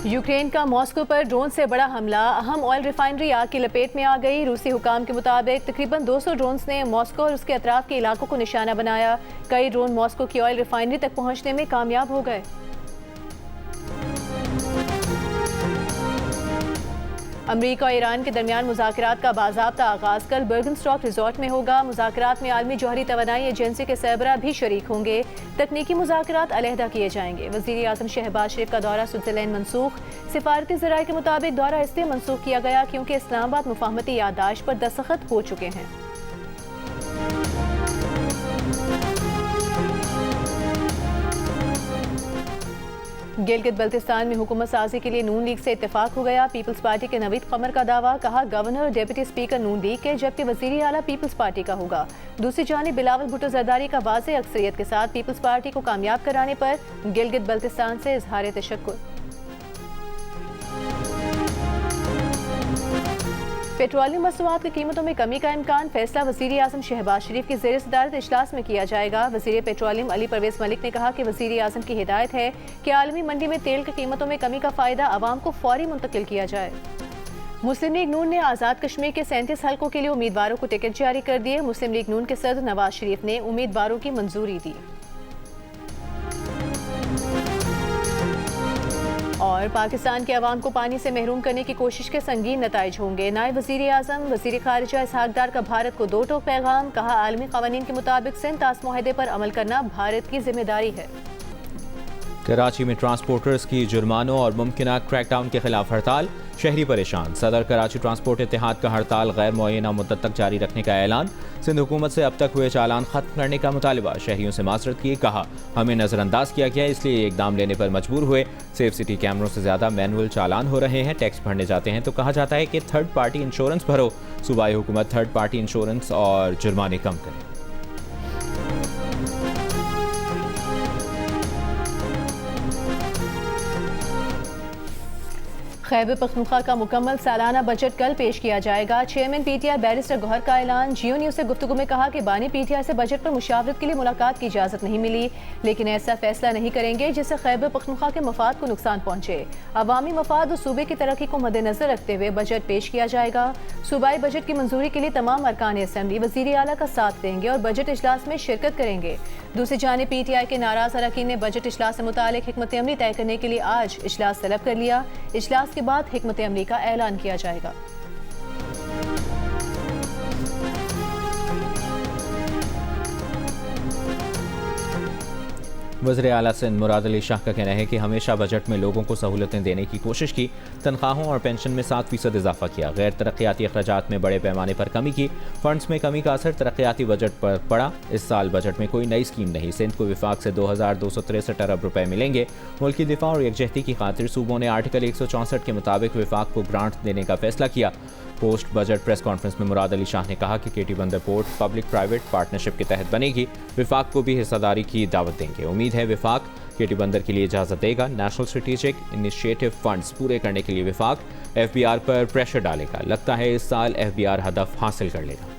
Ukraine का Moscow पर drone से बड़ा हमला, अहम ऑयल रिफाइनरी आग की लपेट में आ गई। रूसी हुकाम के मुताबिक तकरीबन 200 ड्रोन्स ने मॉस्को और उसके अतराफ के इलाकों को निशाना बनाया। कई ड्रोन मॉस्को की ऑयल रिफाइनरी तक पहुंचने में कामयाब हो गए। अमरीका और ईरान के दरमियान मुज़ाकरात का बाज़ाब्ता आगाज़ कल बर्गनस्टॉक रिजॉर्ट में होगा। मुज़ाकरात में आलमी जौहरी तवानाई एजेंसी के सरबराह भी शरीक होंगे। तकनीकी मुज़ाकरात अलहदा किए जाएंगे। वज़ीर आज़म शहबाज शरीफ का दौरा स्विट्ज़रलैंड मनसूख। सिफारती ज़राए के मुताबिक दौरा इसलिए मनसूख किया गया क्योंकि इस्लामाबाद मुफाहमती याददाश्त पर दस्तखत हो चुके हैं। गिलगित बल्तिस्तान में हुकूमत साजी के लिए नून लीग से इत्तेफाक हो गया। पीपल्स पार्टी के नवीद कमर का दावा, कहा गवर्नर और डिप्टी स्पीकर नून लीग के जबकि वजीर आला पीपल्स पार्टी का होगा। दूसरी जानिब बिलावल भुट्टो जरदारी का वाज़ेह अक्सरियत के साथ पीपल्स पार्टी को कामयाब कराने पर गिलगित बल्तिस्तान से इजहार तशक्कुर। पेट्रोलियम मसनूआत की कीमतों में कमी का इम्कान, फैसला वज़ीर आज़म शहबाज शरीफ की ज़ेर सदारत इजलास में किया जाएगा। वज़ीर पेट्रोलियम अली परवेज़ मलिक ने कहा कि वज़ीर आज़म की हिदायत है कि आलमी मंडी में तेल की कीमतों में कमी का फ़ायदा आवाम को फौरी मुंतकिल किया जाए। मुस्लिम लीग नून ने आज़ाद कश्मीर के 37 हल्कों के लिए उम्मीदवारों को टिकट जारी कर दिए। मुस्लिम लीग नून के सदर नवाज शरीफ ने उम्मीदवारों की मंजूरी दी। और पाकिस्तान के अवाम को पानी से महरूम करने की कोशिश के संगीन नताइज होंगे। नायब वज़ीर आज़म वज़ीर खारिजा इसहाक डार का भारत को दो टोक पैगाम, कहा आलमी क़वानीन के मुताबिक सिंध तास मुआहदे पर अमल करना भारत की जिम्मेदारी है। कराची में ट्रांसपोर्टर्स की जुर्मानों और मुमकिन क्रैकडाउन के खिलाफ हड़ताल, शहरी परेशान। सदर कराची ट्रांसपोर्ट इत्तेहाद का हड़ताल गैर मुअय्यना मुद्दत तक जारी रखने का ऐलान। सिंध हुकूमत से अब तक हुए चालान खत्म करने का मुतालिबा, शहरियों से माजरत की, कहा हमें नज़रअंदाज किया गया इसलिए इकदाम लेने पर मजबूर हुए। सेफ सिटी कैमरों से ज़्यादा मैनुअल चालान हो रहे हैं। टैक्स भरने जाते हैं तो कहा जाता है कि थर्ड पार्टी इंश्योरेंस भरो। सूबाई हुकूमत थर्ड पार्टी इंश्योरेंस और जुर्माने कम करे। खैबर पख्तूनख्वा का मुकम्मल सालाना बजट कल पेश किया जाएगा। चेयरमैन पीटीआई बैरिस्टर गौहर का ऐलान। जियो न्यूज़ से गुफ्तगू में कहा कि बानी पीटीआई से बजट पर मुशावरत के लिए मुलाकात की इजाज़त नहीं मिली, लेकिन ऐसा फैसला नहीं करेंगे जिससे खैबर पख्तूनख्वा के मफाद को नुकसान पहुंचे। अवामी मफाद और सूबे की तरक्की को मद्देनजर रखते हुए बजट पेश किया जाएगा। सूबाई बजट की मंजूरी के लिए तमाम अरकान असम्बली वज़ीर आला का साथ देंगे और बजट इजलास में शिरकत करेंगे। दूसरी जानिब पीटीआई के नाराज अरकान ने बजट इजलास से मुतालिक हिकमत अमली तय करने के लिए आज इजलास तलब कर लिया। इजलास के बाद हिकमत अमली का ऐलान किया जाएगा। वज़ीर आला सिंध मुराद अली शाह का कहना है कि हमेशा बजट में लोगों को सहूलतें देने की कोशिश की, तनख्वाहों और पेंशन में 7% इजाफा किया, गैर तरक्याती अखराजात में बड़े पैमाने पर कमी की, फंड्स में कमी का असर तरक्याती बजट पर पड़ा। इस साल बजट में कोई नई स्कीम नहीं। सिंध को विफाक से 2263 अरब रुपए मिलेंगे। मुल्की दिफा और यकजहती की खातिर सूबों ने आर्टिकल 164 के मुताबिक विफाक को ग्रांट देने का फैसला किया। पोस्ट बजट प्रेस कॉन्फ्रेंस में मुराद अली शाह ने कहा कि केटी बंदर पोर्ट पब्लिक प्राइवेट पार्टनरशिप के तहत बनेगी। विफाक को भी हिस्सेदारी की दावत देंगे। उम्मीद है विफाक केटी बंदर के लिए इजाज़त देगा। नेशनल स्ट्रेटेजिक इनिशिएटिव फंड्स पूरे करने के लिए विफाक एफबीआर पर प्रेशर डालेगा। लगता है इस साल एफबीआर हदफ हासिल कर लेगा।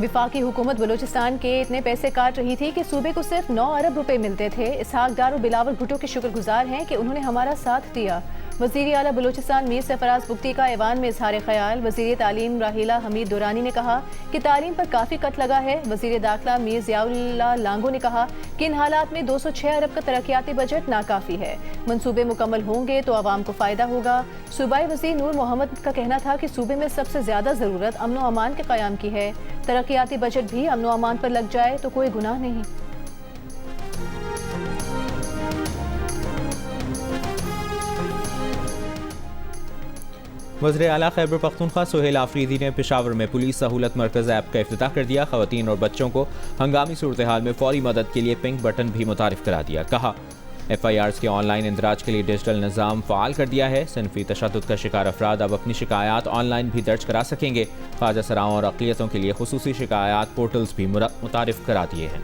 विफाकी हुकूमत बलूचिस्तान के इतने पैसे काट रही थी कि सूबे को सिर्फ 9 अरब रुपए मिलते थे। इसहाक डार और बिलावल भुट्टो के शुक्रगुजार हैं कि उन्होंने हमारा साथ दिया। वज़ीर आला बलूचिस्तान मीर सरफराज बुख्ती का ऐवान में इजहार ख्याल। वज़ीर तालीम राहिला हमीद दुरानी ने कहा कि तालीम पर काफ़ी कट लगा है। वज़ीर दाखिला मीर ज़ियाउल्लाह लांगो ने कहा कि इन हालात में 206 अरब का तरक्याती बजट नाकाफ़ी है। मंसूबे मुकम्मल होंगे तो आवाम को फ़ायदा होगा। सूबाई वज़ीर नूर मोहम्मद का कहना था कि सूबे में सबसे ज़्यादा ज़रूरत अमन व अमान के क़याम की है। तरक्याती बजट भी अमन व अमान पर लग जाए तो कोई गुनाह नहीं। वज़ीर आला खैबर पख्तूनख्वा सुहेल आफरीदी ने पेशावर में पुलिस सहूलत मरकज़ ऐप का इफ्तिताह कर दिया। ख़वातीन और बच्चों को हंगामी सूरत हाल में फौरी मदद के लिए पिंक बटन भी मुतारिफ करा दिया। कहा FIRs के ऑनलाइन इंदराज के लिए डिजिटल निज़ाम फ़ाल कर दिया है। सिनफ़ी तशद्दुद का शिकार अफराद अब अपनी शिकायत ऑनलाइन भी दर्ज करा सकेंगे। ख्वाजा सराओं और अक़लियतों के लिए खुसूसी शिकायत पोर्टल्स भी मुतारिफ करा दिए हैं।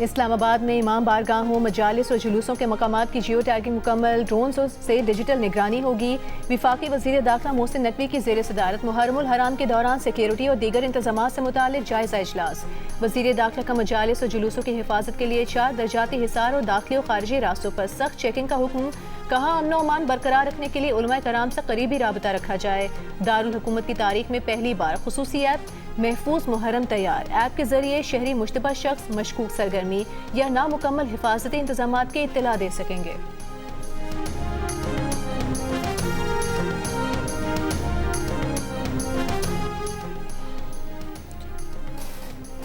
इस्लामाबाद में इमाम बारगाहों, मजालिस और जुलूसों के मकामात की जियो टैगिंग मुकम्मल, ड्रोन से डिजिटल निगरानी होगी। विफाकी वज़ीर दाखिला मोहसिन नकवी की ज़ेर सदारत मुहर्रमुल हराम के दौरान सिक्योरिटी और दीगर इंतजामात से मुताल्लिक जायजा इजलास। वज़ीर दाखिला का मजालिस और जुलूसों की हिफाजत के लिए 4 दर्जाती हिसार और दाखिली और खारजी रास्तों पर सख्त चेकिंग का हुक्म। कहा, अमन और अमान बरकरार रखने के लिए उलमा कराम से करीबी राबता रखा जाए। दारुल हुकूमत की तारीख में पहली बार खुसूसी ऐप महफूज मुहर्रम तैयार। ऐप के जरिए शहरी मुश्तबा शख्स मशकूक सरगर्मी या नामुकम्मल हिफाजती इंतजामात की इत्तला दे सकेंगे।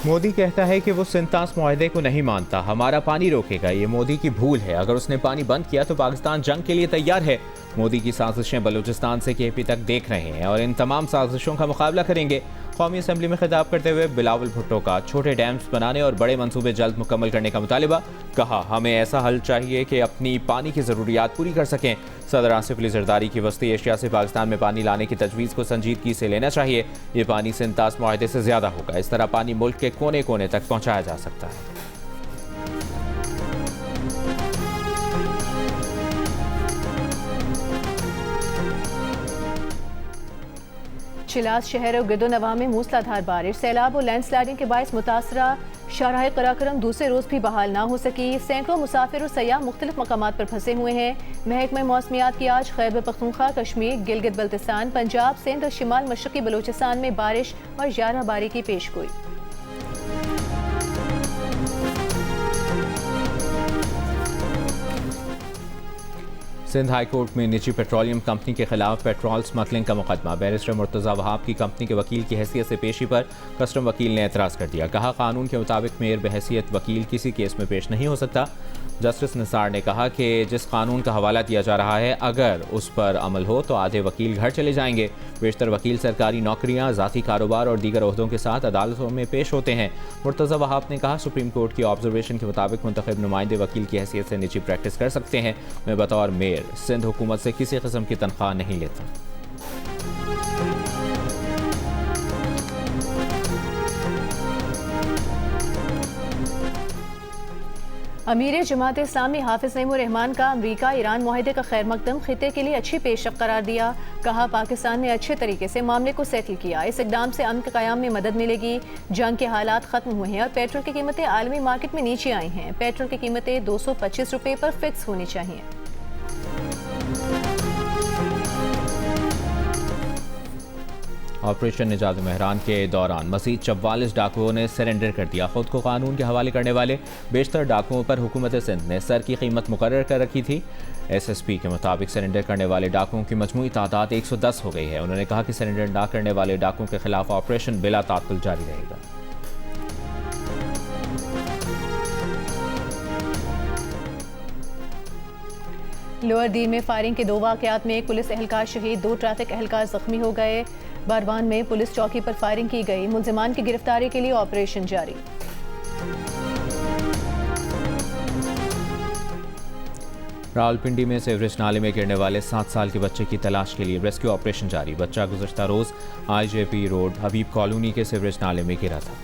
मोदी कहता है कि वो सिंतास मुआहदे को नहीं मानता, हमारा पानी रोकेगा। ये मोदी की भूल है। अगर उसने पानी बंद किया तो पाकिस्तान जंग के लिए तैयार है। मोदी की साजिशें बलूचिस्तान से केपी तक देख रहे हैं और इन तमाम साजिशों का मुकाबला करेंगे। कौमी असम्बली में खिताब करते हुए बिलावल भुट्टो का छोटे डैम्स बनाने और बड़े मंसूबे जल्द मुकम्मल करने का मुतालिबा। कहा, हमें ऐसा हल चाहिए कि अपनी पानी की ज़रूरियात पूरी कर सकें। सदर आसिफ अली जरदारी की वस्ती एशिया से पाकिस्तान में पानी लाने की तजवीज़ को संजीदगी से लेना चाहिए। ये पानी सिंतास मुआहदे से ज़्यादा होगा। इस तरह पानी मुल्क के कोने कोने तक पहुँचाया जा सकता है। शिलास शहर और गिरदोनवा में मूसलाधार बारिश, सैलाब और लैंडस्लाइडिंग के बायस मुतासरा शाहराह कराकरम दूसरे रोज भी बहाल ना हो सकी। सैकड़ों मुसाफिर और सयाह मुख्तलिफ मकामात पर फंसे हुए हैं। महकमा मौसमियात की आज खैबर पख्तूनख्वा, कश्मीर, गिलगित बल्तिस्तान, पंजाब, सिंध और शिमाल मशरकी बलूचिस्तान में बारिश और 11 बारी की पेशगोई। सिंध हाई कोर्ट में निजी पेट्रोलियम कंपनी के खिलाफ पेट्रोल स्मगलिंग का मुकदमा। बैरिस्टर मुर्तज़ा वहाब की कंपनी के वकील की हैसियत से पेशी पर कस्टम वकील ने एतराज़ कर दिया। कहा, कानून के मुताबिक मेयर बहैसियत वकील किसी केस में पेश नहीं हो सकता। जस्टिस निसार ने कहा कि जिस कानून का हवाला दिया जा रहा है, अगर उस पर अमल हो तो आधे वकील घर चले जाएंगे। बेशतर वकील सरकारी नौकरियां, ज़ाती कारोबार और दीगर ओहदों के साथ अदालतों में पेश होते हैं। मुर्तज़ा वहाब ने कहा, सुप्रीम कोर्ट की ऑब्जर्वेशन के मुताबिक मुंतखब नुमाइंदे वकील की हैसियत से निजी प्रैक्टिस कर सकते हैं। मैं बतौर मेयर सिंध हुकूमत से किसी किस्म की तनख्वाह नहीं लेता। अमीर जमात इस्लामी हाफिज नईमुर रहमान का अमरीका ईरान मुआहदे का खैर मकदम खिते के लिए अच्छी पेशरफ करार दिया। कहा, पाकिस्तान ने अच्छे तरीके से मामले को सेटल किया। इस इकदाम से अमन के क़याम में मदद मिलेगी। जंग के हालात खत्म हुए हैं और पेट्रोल की कीमतें आलमी मार्केट में नीचे आई हैं। पेट्रोल की कीमतें 225 रुपये पर फिक्स होनी चाहिए। ऑपरेशन निजात महरान के दौरान मज़ीद 44 डाकुओं ने सरेंडर कर दिया। खुद को कानून के हवाले करने वाले बेशतर डाकुओं पर हुकूमत सिंध ने सर की कीमत मुकर्रर कर रखी थी। SSP के मुताबिक सरेंडर करने वाले डाकुओं की मजमूई तादाद 110 हो गई है। उन्होंने कहा कि सरेंडर ना करने वाले डाकुओं के खिलाफ ऑपरेशन बिला तात्तुल जारी रहेगा। लोअर दीन में फायरिंग के 2 वाक़यात में एक पुलिस एहलकार शहीद, 2 ट्रैफिक एहलकार जख्मी हो गए। बारवान में पुलिस चौकी पर फायरिंग की गई। मुलजिमान की गिरफ्तारी के लिए ऑपरेशन जारी। रावलपिंडी में सेवरेज नाले में गिरने वाले 7 साल के बच्चे की तलाश के लिए रेस्क्यू ऑपरेशन जारी। बच्चा गुज़श्ता रोज़ IJP रोड हबीब कॉलोनी के सेवरेज नाले में गिरा था।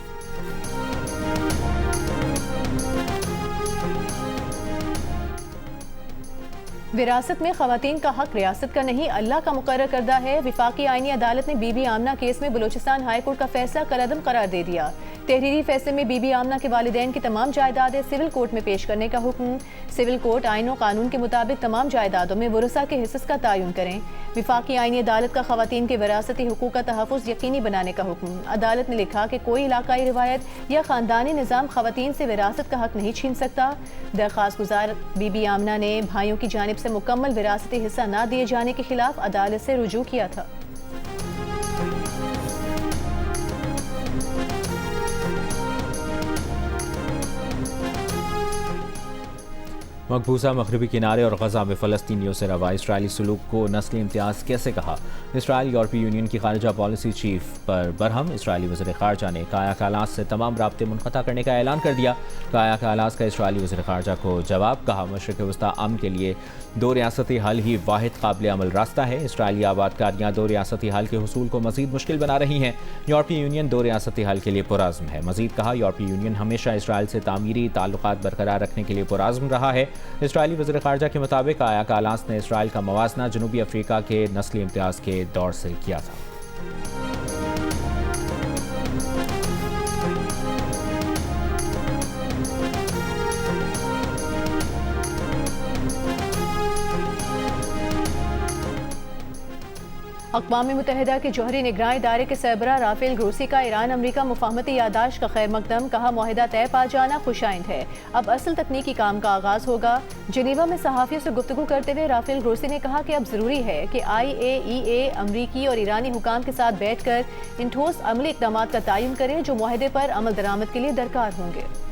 विरासत में खवातीन का हक रियासत का नहीं, अल्लाह का मुकर्रर करदा है। विफाकी आईनी अदालत ने बीबी आमना केस में बलूचिस्तान हाई कोर्ट का फैसला कलअदम करार दे दिया। तहरीरी फैसले में बीबी आमना के वालिदैन की तमाम जायदादें सिविल कोर्ट में पेश करने का हुक्म। सिविल कोर्ट आइन और कानून के मुताबिक तमाम जायदादों में वरसा के हिस्से का तयन करें। विफाकी आईनी अदालत का खवातीन के विरासती हुकूक का तहफ़्फ़ुज़ यकीनी बनाने का हुक्म। अदालत ने लिखा कि कोई इलाकाई रिवायत या ख़ानदानी निज़ाम खवातीन से विरासत का हक नहीं छीन सकता। दरख्वास्त गुजार बीबी आमना ने भाइयों की जानिब से मुकम्मल विरासती हिस्सा न दिए जाने के खिलाफ अदालत से रुजू किया था। मकबूजा मगरबी किनारे और गजा में फ़लस्तीनियों से रवा इसराइली सलूक को नस्ली इम्तियाज़ कैसे कहा। इसराइल यूरोपीय यूनियन की खारजा पॉलिसी चीफ पर बरहम। इसराइली वज़ीर ख़ारजा ने काया कालास से तमाम राब्ते मुनक़ता करने का ऐलान कर दिया। काया कालास का इसराइली वज़ीर ख़ारजा को जवाब। कहा, मशरिक़ वस्ता अमन के लिए दो रियासती हल ही वाहिद काबिल अमल रास्ता है। इसराइली आबादकारियाँ दो रियासती हल के हुसूल को मज़ीद मुश्किल बना रही हैं। यूरोपीय यूनियन दो रियासती हल के लिए पुरज़्म है। मज़ीद कहा, यूरोपीय यूनियन हमेशा इसराइल से तामीरी ताल्लुकात बरकरार रखने के लिए पुरज़्म रहा है। इसराइली वज़ीर ख़ारजा के मुताबिक काया कालास ने इसराइल का मवाजना जनूबी अफ्रीका के नस्ली इम्तियाज़ के दौर से किया था। अक़वाम मुत्तहिदा के जौहरी निगरान इदारे के सरबराह राफेल ग्रोसी का ईरान अमरीका मुफाहमती यादाश्त का खैर मकदम। कहा, मुआहिदा तय पा जाना खुशाइंद है, अब असल तकनीकी काम का आगाज़ होगा। जिनेवा में सहाफ़ियों से गुफ्तगू करते हुए राफेल ग्रोसी ने कहा कि अब ज़रूरी है कि IAEA अमरीकी और ईरानी हुकाम के साथ बैठ कर इन ठोस अमली इक़दामात का तयन करें जो मुआहिदे पर अमल दरामद के लिए दरकार होंगे।